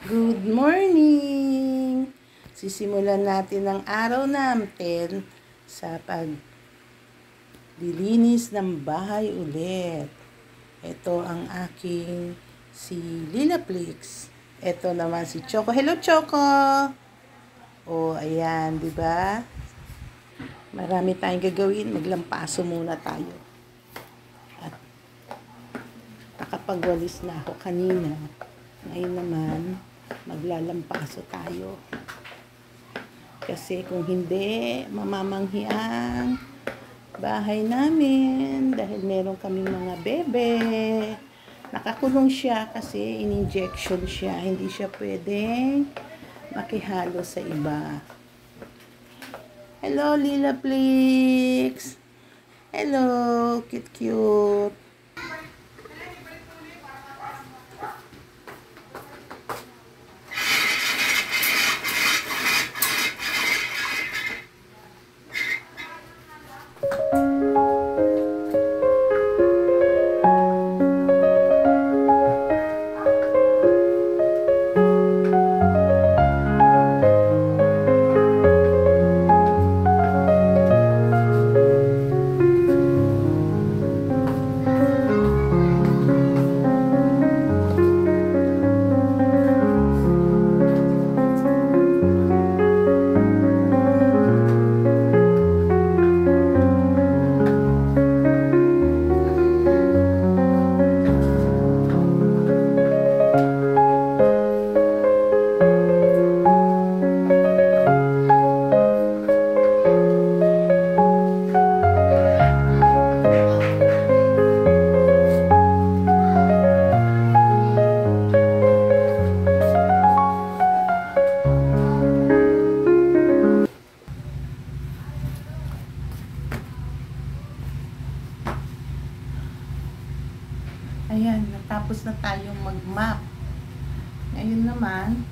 Good morning! Sisimulan natin ang araw natin sa paglilinis ng bahay ulit. Ito ang aking si Lilaplex. Ito naman si Choco. Hello, Choco! Oh, ayan, di ba? Marami tayong gagawin. Maglampaso muna tayo. At nakapagwalis na ako kanina. Ngayon naman, maglalampaso tayo. Kasi kung hindi, mamamanghi ang bahay namin dahil meron kaming mga bebe. Nakakulong siya kasi in-injection siya. Hindi siya pwedeng makihalo sa iba. Hello, Lilaplex! Hello, cute-cute! Ayan, natapos na tayong mag-map. Ngayon naman,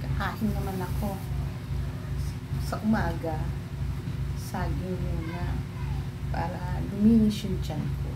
kakain naman ako. Sa umaga, saging muna para luminis yung tiyan ko.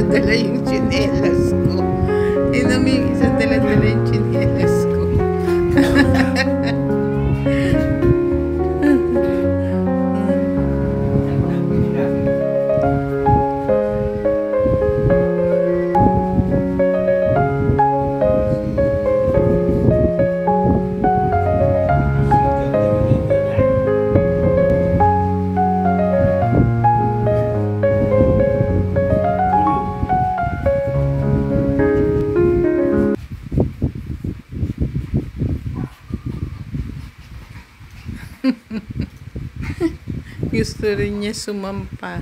Dala yung tsinelas ko. Tinami yung isa dala-dala yung tsinelas ko. Gusto rin niya sumampa.